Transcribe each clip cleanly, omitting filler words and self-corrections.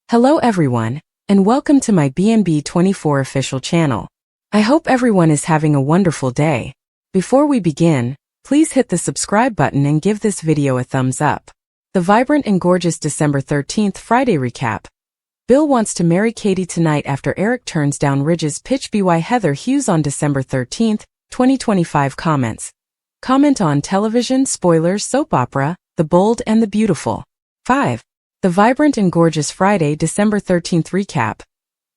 Hello everyone, and welcome to my B&B 24 official channel. I hope everyone is having a wonderful day. Before we begin, please hit the subscribe button and give this video a thumbs up. The vibrant and gorgeous December 13th Friday recap. Bill wants to marry Katie tonight after Eric turns down Ridge's pitch. By Heather Hughes on December 13th, 2025 comments. Comment on television, spoilers, soap opera, The Bold and the Beautiful. 5. The vibrant and gorgeous Friday, December 13th recap.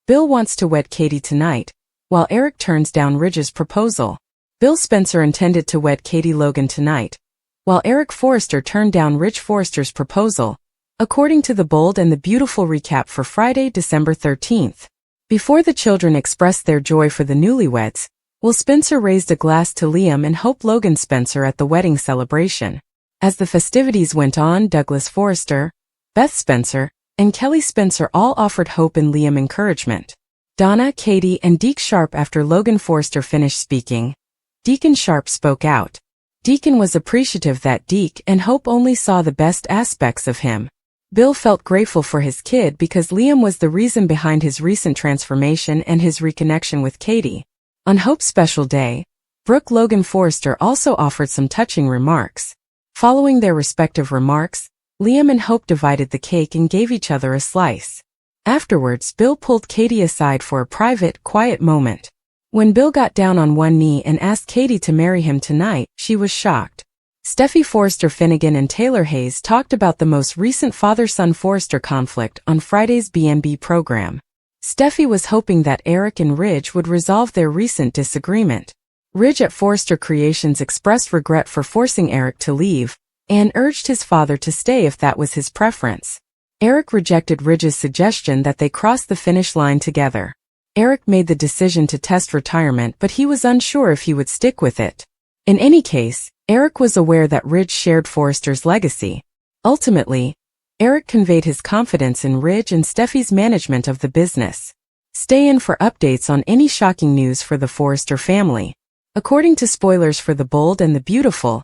Bill wants to wed Katie tonight, while Eric turns down Ridge's proposal. Bill Spencer intended to wed Katie Logan tonight, while Eric Forrester turned down Ridge Forrester's proposal, according to The Bold and the Beautiful recap for Friday, December 13th. Before the children expressed their joy for the newlyweds, Will Spencer raised a glass to Liam and Hope Logan Spencer at the wedding celebration. As the festivities went on, Douglas Forrester, Beth Spencer, and Kelly Spencer all offered Hope and Liam encouragement. Donna, Katie, and Deke Sharp. After Logan Forrester finished speaking, Deacon Sharp spoke out. Deacon was appreciative that Deke and Hope only saw the best aspects of him. Bill felt grateful for his kid because Liam was the reason behind his recent transformation and his reconnection with Katie. On Hope's special day, Brooke Logan Forrester also offered some touching remarks. Following their respective remarks, Liam and Hope divided the cake and gave each other a slice. Afterwards, Bill pulled Katie aside for a private, quiet moment. When Bill got down on one knee and asked Katie to marry him tonight, she was shocked. Steffi Forrester Finnegan and Taylor Hayes talked about the most recent father-son Forrester conflict on Friday's B&B program. Steffi was hoping that Eric and Ridge would resolve their recent disagreement. Ridge at Forrester Creations expressed regret for forcing Eric to leave, and urged his father to stay if that was his preference. Eric rejected Ridge's suggestion that they cross the finish line together. Eric made the decision to test retirement, but he was unsure if he would stick with it. In any case, Eric was aware that Ridge shared Forrester's legacy. Ultimately, Eric conveyed his confidence in Ridge and Steffi's management of the business. Stay in for updates on any shocking news for the Forrester family. According to Spoilers for The Bold and the Beautiful,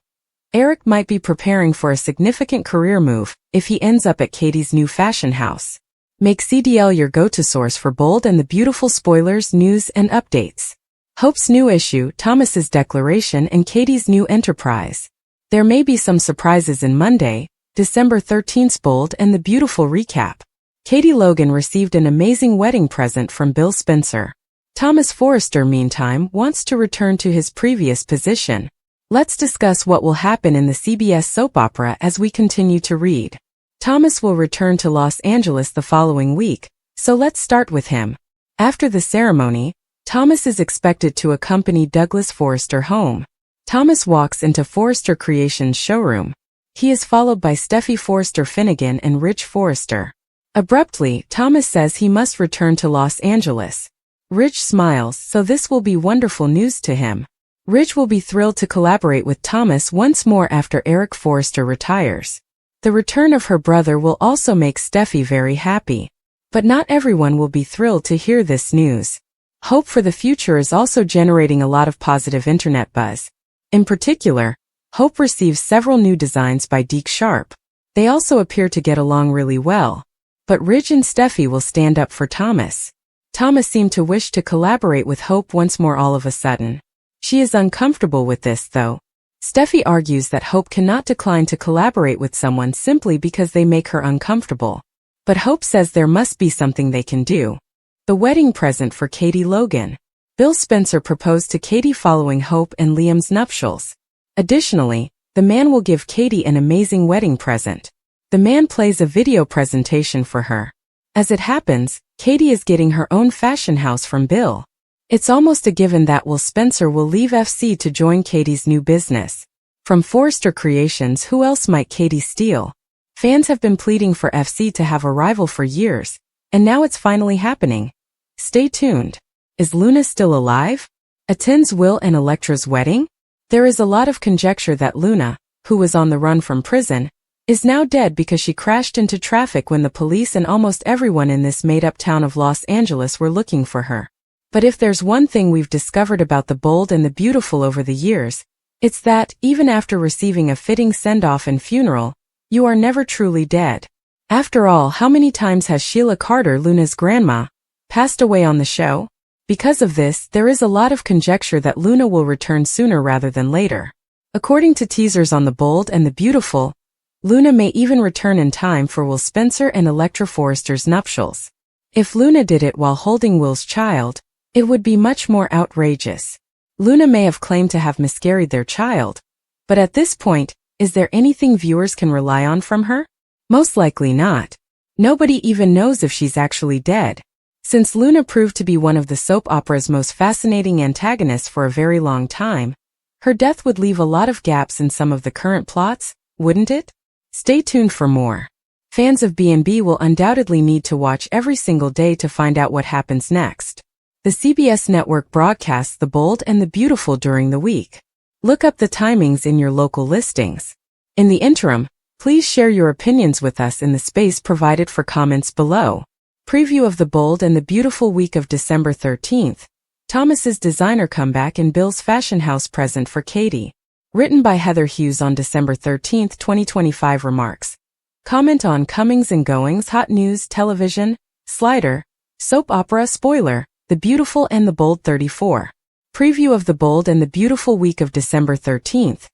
Eric might be preparing for a significant career move if he ends up at Katie's new fashion house. Make CDL your go-to source for Bold and the Beautiful spoilers, news, and updates. Hope's new issue, Thomas's declaration, and Katie's new enterprise. There may be some surprises in Monday, December 13th's Bold and the Beautiful recap. Katie Logan received an amazing wedding present from Bill Spencer. Thomas Forrester, meantime, wants to return to his previous position. Let's discuss what will happen in the CBS soap opera as we continue to read. Thomas will return to Los Angeles the following week, so let's start with him. After the ceremony, Thomas is expected to accompany Douglas Forrester home. Thomas walks into Forrester Creations' showroom. He is followed by Steffi Forrester Finnegan and Ridge Forrester. Abruptly, Thomas says he must return to Los Angeles. Ridge smiles, so this will be wonderful news to him. Ridge will be thrilled to collaborate with Thomas once more after Eric Forrester retires. The return of her brother will also make Steffi very happy. But not everyone will be thrilled to hear this news. Hope for the future is also generating a lot of positive internet buzz. In particular, Hope receives several new designs by Deke Sharp. They also appear to get along really well. But Ridge and Steffi will stand up for Thomas. Thomas seemed to wish to collaborate with Hope once more all of a sudden. She is uncomfortable with this, though. Steffi argues that Hope cannot decline to collaborate with someone simply because they make her uncomfortable. But Hope says there must be something they can do. The wedding present for Katie Logan. Bill Spencer proposed to Katie following Hope and Liam's nuptials. Additionally, the man will give Katie an amazing wedding present. The man plays a video presentation for her. As it happens, Katie is getting her own fashion house from Bill. It's almost a given that Will Spencer will leave FC to join Katie's new business. From Forrester Creations, who else might Katie steal? Fans have been pleading for FC to have a rival for years, and now it's finally happening. Stay tuned. Is Luna still alive? Attends Will and Elektra's wedding? There is a lot of conjecture that Luna, who was on the run from prison, is now dead because she crashed into traffic when the police and almost everyone in this made-up town of Los Angeles were looking for her. But if there's one thing we've discovered about the Bold and the Beautiful over the years, it's that, even after receiving a fitting send-off and funeral, you are never truly dead. After all, how many times has Sheila Carter, Luna's grandma, passed away on the show? Because of this, there is a lot of conjecture that Luna will return sooner rather than later. According to teasers on The Bold and the Beautiful, Luna may even return in time for Will Spencer and Electra Forrester's nuptials. If Luna did it while holding Will's child, it would be much more outrageous. Luna may have claimed to have miscarried their child, but at this point, is there anything viewers can rely on from her? Most likely not. Nobody even knows if she's actually dead. Since Luna proved to be one of the soap opera's most fascinating antagonists for a very long time, her death would leave a lot of gaps in some of the current plots, wouldn't it? Stay tuned for more. Fans of B&B will undoubtedly need to watch every single day to find out what happens next. The CBS network broadcasts The Bold and the Beautiful during the week. Look up the timings in your local listings. In the interim, please share your opinions with us in the space provided for comments below. Preview of The Bold and the Beautiful week of December 13th. Thomas's designer comeback and Bill's fashion house present for Katie. Written by Heather Hughes on December 13, 2025 remarks. Comment on comings and goings, hot news, television, slider, soap opera, spoiler, The Beautiful and the Bold 34. Preview of The Bold and the Beautiful week of December 13th.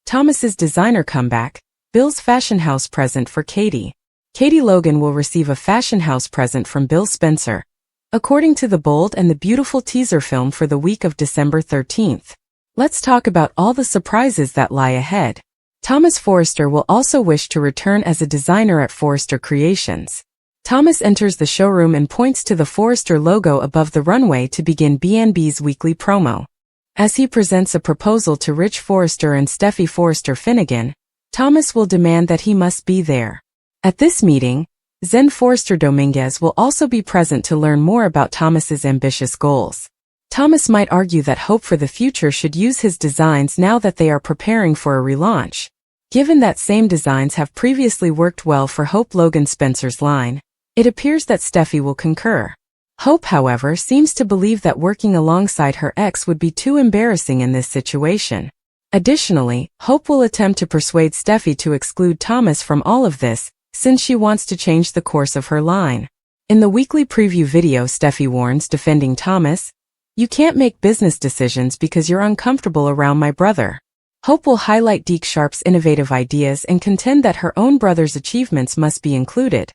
Thomas's designer comeback, Bill's fashion house present for Katie. Katie Logan will receive a fashion house present from Bill Spencer, according to The Bold and the Beautiful teaser film for the week of December 13th. Let's talk about all the surprises that lie ahead. Thomas Forrester will also wish to return as a designer at Forrester Creations. Thomas enters the showroom and points to the Forrester logo above the runway to begin B&B's weekly promo. As he presents a proposal to Rich Forrester and Steffi Forrester Finnegan, Thomas will demand that he must be there. At this meeting, Zen Forrester Dominguez will also be present to learn more about Thomas's ambitious goals. Thomas might argue that Hope for the future should use his designs now that they are preparing for a relaunch. Given that same designs have previously worked well for Hope Logan Spencer's line, it appears that Steffi will concur. Hope, however, seems to believe that working alongside her ex would be too embarrassing in this situation. Additionally, Hope will attempt to persuade Steffi to exclude Thomas from all of this, since she wants to change the course of her line. In the weekly preview video, Steffi warns, defending Thomas, "You can't make business decisions because you're uncomfortable around my brother." Hope will highlight Deke Sharp's innovative ideas and contend that her own brother's achievements must be included,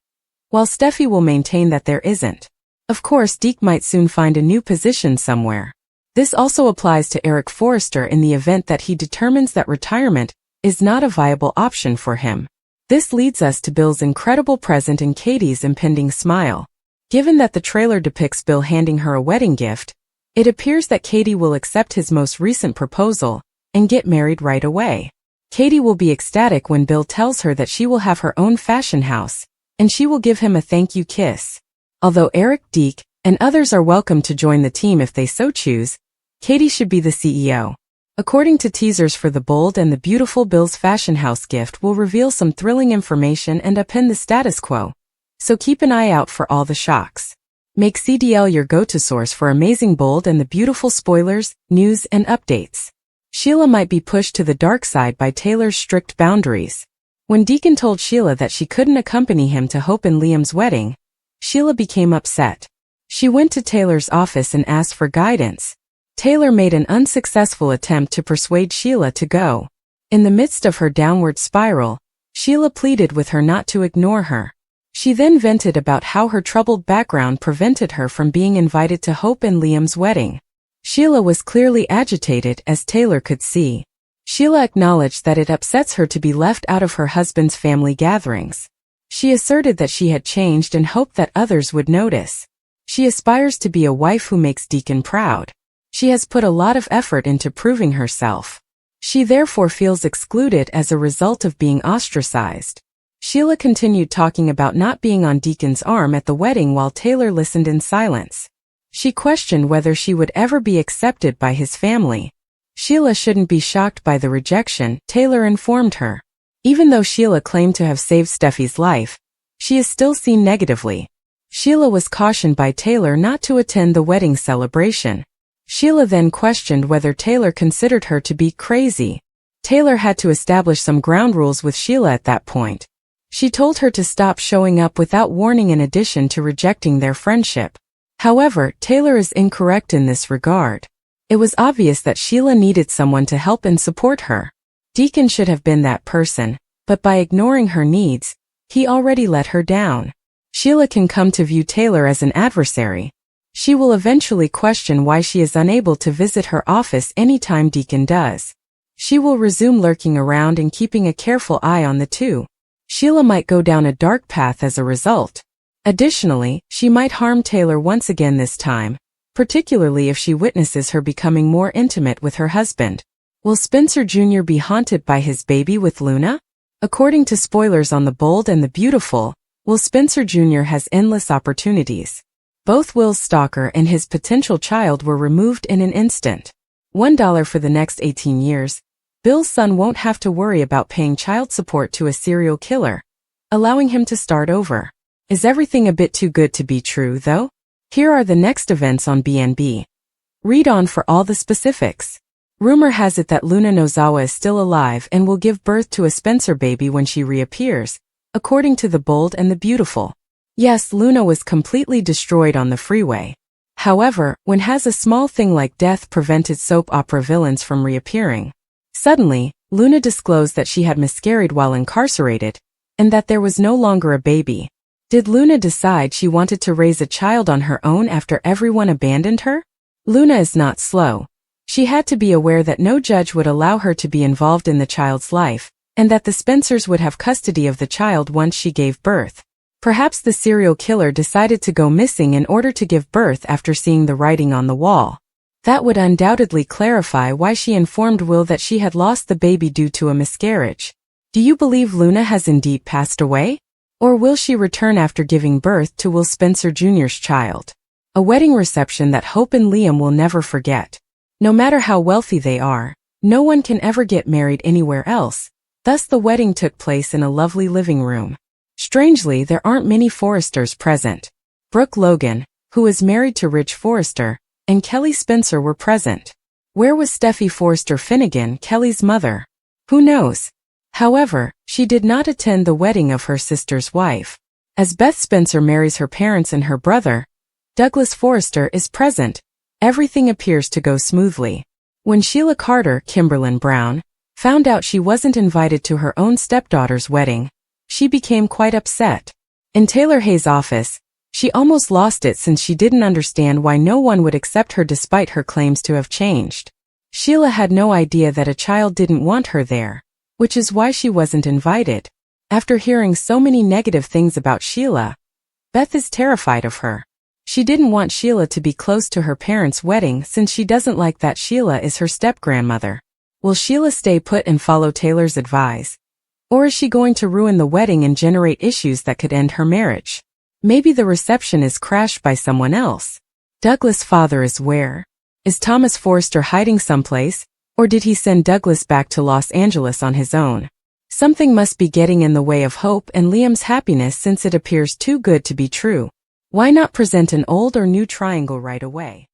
while Steffi will maintain that there isn't. Of course, Deke might soon find a new position somewhere. This also applies to Eric Forrester in the event that he determines that retirement is not a viable option for him. This leads us to Bill's incredible present and Katie's impending smile. Given that the trailer depicts Bill handing her a wedding gift, it appears that Katie will accept his most recent proposal and get married right away. Katie will be ecstatic when Bill tells her that she will have her own fashion house, and she will give him a thank you kiss. Although Eric, Deke, and others are welcome to join the team if they so choose, Katie should be the CEO. According to teasers for The Bold and the Beautiful, Bill's fashion house gift will reveal some thrilling information and upend the status quo, so keep an eye out for all the shocks. Make CDL your go-to source for amazing Bold and the Beautiful spoilers, news, and updates. Sheila might be pushed to the dark side by Taylor's strict boundaries. When Deacon told Sheila that she couldn't accompany him to Hope and Liam's wedding, Sheila became upset. She went to Taylor's office and asked for guidance. Taylor made an unsuccessful attempt to persuade Sheila to go. In the midst of her downward spiral, Sheila pleaded with her not to ignore her. She then vented about how her troubled background prevented her from being invited to Hope and Liam's wedding. Sheila was clearly agitated, as Taylor could see. Sheila acknowledged that it upsets her to be left out of her husband's family gatherings. She asserted that she had changed and hoped that others would notice. She aspires to be a wife who makes Deacon proud. She has put a lot of effort into proving herself. She therefore feels excluded as a result of being ostracized. Sheila continued talking about not being on Deacon's arm at the wedding while Taylor listened in silence. She questioned whether she would ever be accepted by his family. Sheila shouldn't be shocked by the rejection, Taylor informed her. Even though Sheila claimed to have saved Steffi's life, she is still seen negatively. Sheila was cautioned by Taylor not to attend the wedding celebration. Sheila then questioned whether Taylor considered her to be crazy. Taylor had to establish some ground rules with Sheila at that point. She told her to stop showing up without warning in addition to rejecting their friendship. However, Taylor is incorrect in this regard. It was obvious that Sheila needed someone to help and support her. Deacon should have been that person, but by ignoring her needs, he already let her down. Sheila can come to view Taylor as an adversary. She will eventually question why she is unable to visit her office anytime Deacon does. She will resume lurking around and keeping a careful eye on the two. Sheila might go down a dark path as a result. Additionally, she might harm Taylor once again this time, particularly if she witnesses her becoming more intimate with her husband. Will Spencer Jr. be haunted by his baby with Luna? According to Spoilers on The Bold and the Beautiful, Will Spencer Jr. has endless opportunities. Both Will's stalker and his potential child were removed in an instant. $1 for the next 18 years. Bill's son won't have to worry about paying child support to a serial killer, allowing him to start over. Is everything a bit too good to be true, though? Here are the next events on B&B. Read on for all the specifics. Rumor has it that Luna Nozawa is still alive and will give birth to a Spencer baby when she reappears, according to The Bold and the Beautiful. Yes, Luna was completely destroyed on the freeway. However, when has a small thing like death prevented soap opera villains from reappearing? Suddenly, Luna disclosed that she had miscarried while incarcerated, and that there was no longer a baby. Did Luna decide she wanted to raise a child on her own after everyone abandoned her? Luna is not slow. She had to be aware that no judge would allow her to be involved in the child's life, and that the Spencers would have custody of the child once she gave birth. Perhaps the serial killer decided to go missing in order to give birth after seeing the writing on the wall. That would undoubtedly clarify why she informed Will that she had lost the baby due to a miscarriage. Do you believe Luna has indeed passed away? Or will she return after giving birth to Will Spencer Jr.'s child? A wedding reception that Hope and Liam will never forget. No matter how wealthy they are, no one can ever get married anywhere else. Thus the wedding took place in a lovely living room. Strangely, there aren't many Forresters present. Brooke Logan, who is married to Rich Forrester, and Kelly Spencer were present. Where was Steffi Forrester Finnegan, Kelly's mother? Who knows? However, she did not attend the wedding of her sister's wife. As Beth Spencer marries her parents and her brother, Douglas Forrester is present. Everything appears to go smoothly. When Sheila Carter, Kimberlyn Brown, found out she wasn't invited to her own stepdaughter's wedding, she became quite upset. In Taylor Hayes' office, she almost lost it since she didn't understand why no one would accept her despite her claims to have changed. Sheila had no idea that a child didn't want her there, which is why she wasn't invited. After hearing so many negative things about Sheila, Beth is terrified of her. She didn't want Sheila to be close to her parents' wedding since she doesn't like that Sheila is her step-grandmother. Will Sheila stay put and follow Taylor's advice? Or is she going to ruin the wedding and generate issues that could end her marriage? Maybe the reception is crashed by someone else. Douglas' father is where? Is Thomas Forrester hiding someplace, or did he send Douglas back to Los Angeles on his own? Something must be getting in the way of Hope and Liam's happiness since it appears too good to be true. Why not present an old or new triangle right away?